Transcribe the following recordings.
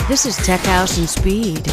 This is Tech House and Speed.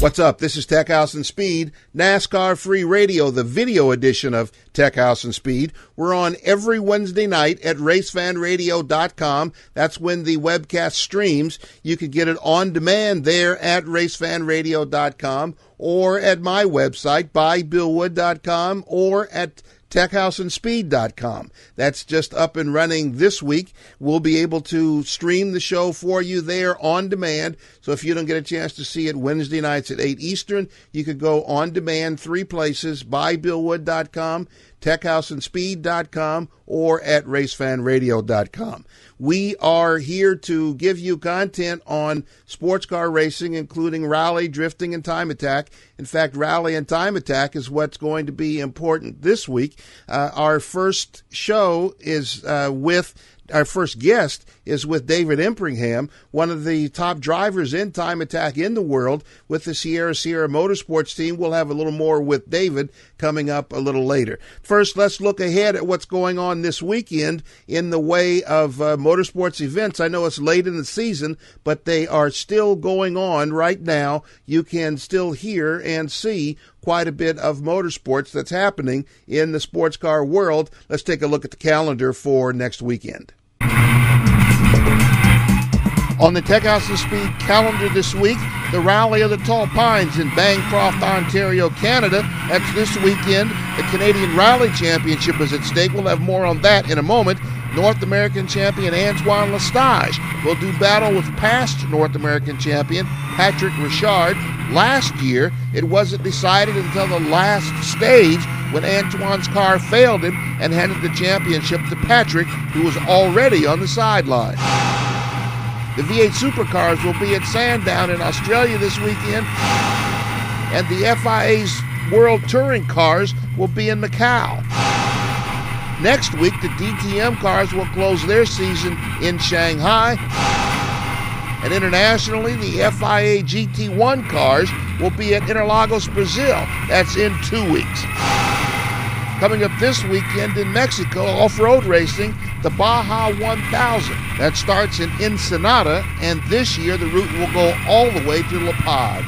What's up? This is Tech House and Speed, NASCAR Free Radio, the video edition of Tech House and Speed. We're on every Wednesday night at racefanradio.com. That's when the webcast streams. You can get it on demand there at racefanradio.com or at my website, bybillwood.com, or at techhouseandspeed.com. That's just up and running this week. We'll be able to stream the show for you there on demand. So if you don't get a chance to see it Wednesday nights at 8 Eastern, you could go on demand 3 places, bybillwood.com, techhouseandspeed.com, or at racefanradio.com. We are here to give you content on sports car racing, including rally, drifting, and time attack. In fact, rally and time attack is what's going to be important this week. Our first show is our first guest is with David Empringham, one of the top drivers in time attack in the world with the Sierra Motorsports team. We'll have a little more with David coming up a little later. First, let's look ahead at what's going on this weekend in the way of motorsports events. I know it's late in the season, but they are still going on right now. You can still hear and see quite a bit of motorsports that's happening in the sports car world. Let's take a look at the calendar for next weekend. On the Tech House and Speed calendar this week, the Rally of the Tall Pines in Bancroft, Ontario, Canada. That's this weekend. The Canadian Rally Championship is at stake. We'll have more on that in a moment. North American champion Antoine will do battle with past North American champion Patrick Richard. Last year, it wasn't decided until the last stage when Antoine's car failed him and handed the championship to Patrick, who was already on the sideline. The V8 Supercars will be at Sandown in Australia this weekend, and the FIA's World Touring Cars will be in Macau. Next week, the DTM cars will close their season in Shanghai, and internationally, the FIA GT1 cars will be at Interlagos, Brazil. That's in 2 weeks. Coming up this weekend in Mexico, off-road racing, the Baja 1000. That starts in Ensenada, and this year the route will go all the way to La Paz.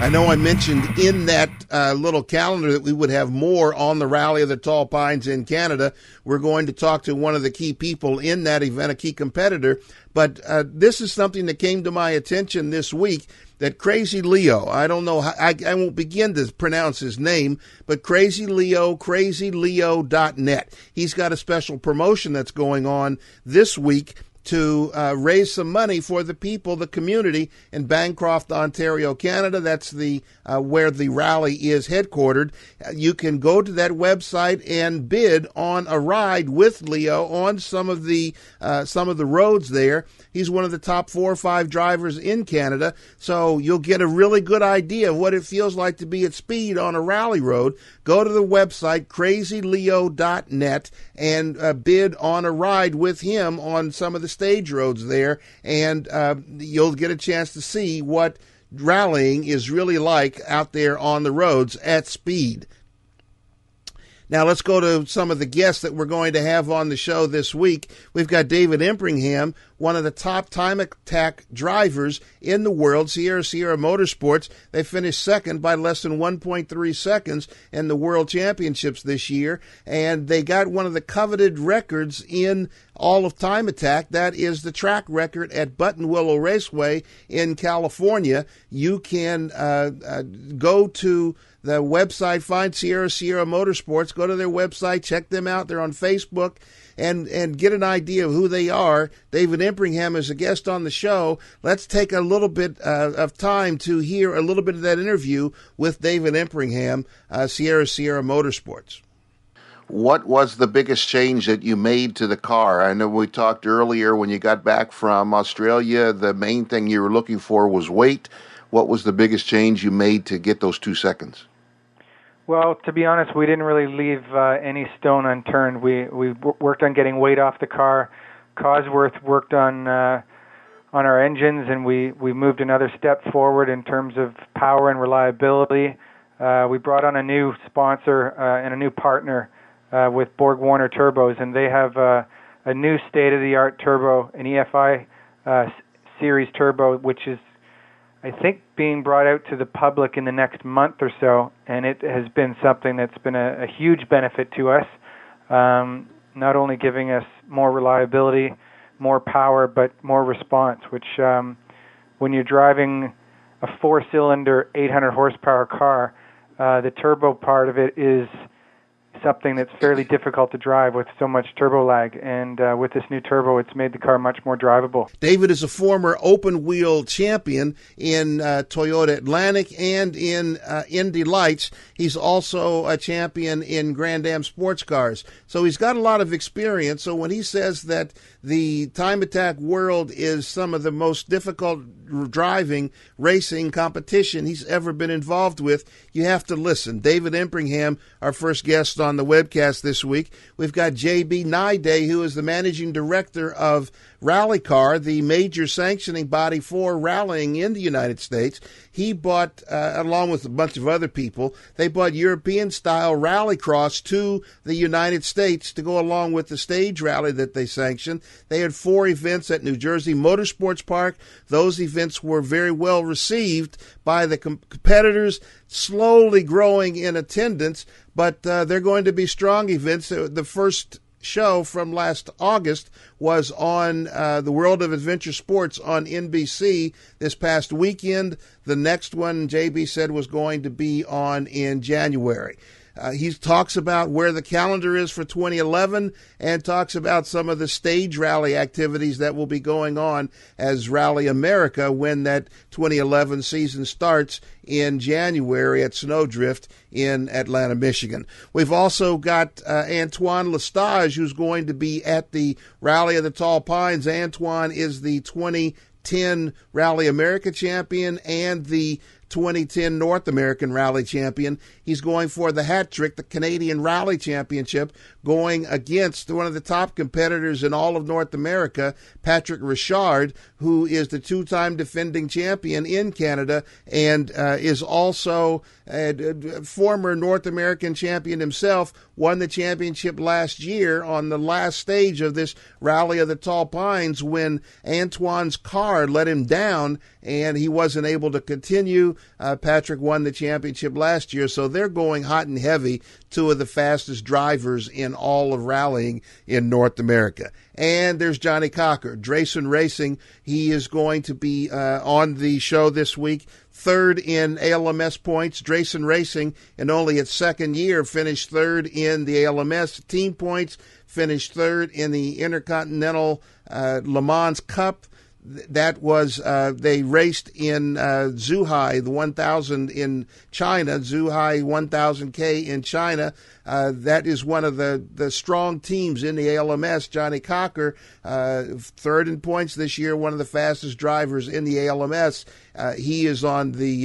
I know I mentioned in that little calendar that we would have more on the Rally of the Tall Pines in Canada. We're going to talk to one of the key people in that event, a key competitor. But this is something that came to my attention this week, that Crazy Leo, I don't know, I won't begin to pronounce his name, but Crazy Leo, crazyleo.net. He's got a special promotion that's going on this week to raise some money for the people, the community in Bancroft, Ontario, Canada. That's the where the rally is headquartered. You can go to that website and bid on a ride with Leo on some of the roads there. He's one of the top 4 or 5 drivers in Canada, so you'll get a really good idea of what it feels like to be at speed on a rally road. Go to the website, crazyleo.net, and bid on a ride with him on some of the stage roads there, and you'll get a chance to see what rallying is really like out there on the roads at speed. Now let's go to some of the guests that we're going to have on the show this week. We've got David Empringham, one of the top time attack drivers in the world, Sierra Motorsports. They finished second by less than 1.3 seconds in the World Championships this year, and they got one of the coveted records in all of time attack. That is the track record at Buttonwillow Raceway in California. You can go to the website, find Sierra Motorsports, go to their website, check them out. They're on Facebook, and get an idea of who they are. David Empringham is a guest on the show. Let's take a little bit of time to hear a little bit of that interview with David Empringham, Sierra Motorsports. What was the biggest change that you made to the car? I know we talked earlier when you got back from Australia, the main thing you were looking for was weight. What was the biggest change you made to get those 2 seconds? Well, to be honest, we didn't really leave any stone unturned. We worked on getting weight off the car. Cosworth worked on our engines, and we moved another step forward in terms of power and reliability. We brought on a new sponsor and a new partner with Borg Warner Turbos, and they have a a new state-of-the-art turbo, an EFI series turbo, which is, I think, being brought out to the public in the next month or so, and it has been something that's been a huge benefit to us, not only giving us more reliability, more power, but more response, which when you're driving a four-cylinder, 800-horsepower car, the turbo part of it is something that's fairly difficult to drive with so much turbo lag. And with this new turbo, it's made the car much more drivable. David is a former open-wheel champion in Toyota Atlantic and in Indy Lights. He's also a champion in Grand Am sports cars. So he's got a lot of experience. So when he says that the time attack world is some of the most difficult driving, racing competition he's ever been involved with, you have to listen. David Empringham, our first guest on the webcast this week. We've got JB Niday, who is the managing director of Rally Car, the major sanctioning body for rallying in the United States. He bought, along with a bunch of other people, they bought European-style rallycross to the United States to go along with the stage rally that they sanctioned. They had 4 events at New Jersey Motorsports Park. Those events were very well received by the competitors, slowly growing in attendance, but they're going to be strong events. The first show from last August was on the World of Adventure Sports on NBC this past weekend. The next one, JB said, was going to be on in January. He talks about where the calendar is for 2011 and talks about some of the stage rally activities that will be going on as Rally America when that 2011 season starts in January at Snowdrift in Atlanta, Michigan. We've also got Antoine Lestage, who's going to be at the Rally of the Tall Pines. Antoine is the 2010 Rally America champion and the 2010 North American Rally champion. He's going for the hat trick, the Canadian Rally Championship, going against one of the top competitors in all of North America, Patrick Richard, who is the 2-time defending champion in Canada and is also a former North American champion himself, won the championship last year on the last stage of this Rally of the Tall Pines when Antoine's car let him down and he wasn't able to continue. Patrick won the championship last year, so they're going hot and heavy, 2 of the fastest drivers in all of rallying in North America. And there's Jonny Cocker, Drayson Racing. He is going to be on the show this week. 3rd in ALMS points. Drayson Racing, in only its 2nd year, finished 3rd in the ALMS team points, finished 3rd in the Intercontinental Le Mans Cup. That was, they raced in Zhuhai, the 1,000 in China, Zhuhai 1,000K in China. That is one of the strong teams in the ALMS. Jonny Cocker, 3rd in points this year, one of the fastest drivers in the ALMS. He is on the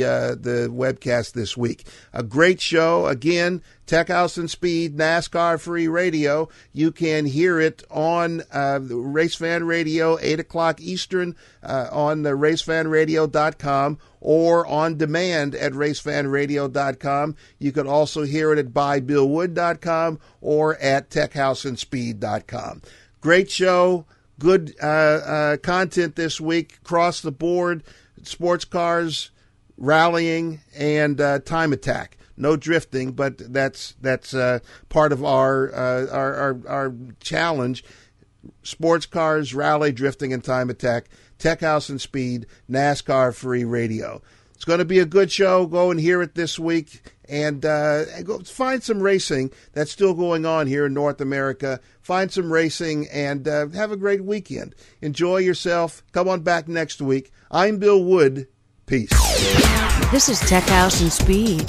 webcast this week. A great show. Again, Tech House and Speed, NASCAR Free Radio. You can hear it on Race Fan Radio, 8 o'clock Eastern, on the racefanradio.com or on demand at racefanradio.com. You can also hear it at buybillwood.com or at techhouseandspeed.com. Great show. Good content this week across the board. Sports cars, rallying, and time attack. No drifting, but that's part of our challenge. Sports cars, rally, drifting, and time attack. Tech House and Speed, NASCAR Free Radio. It's going to be a good show. Go and hear it this week, and go find some racing that's still going on here in North America. Find some racing and have a great weekend. Enjoy yourself. Come on back next week. I'm Bill Wood. Peace. This is Tech House and Speed.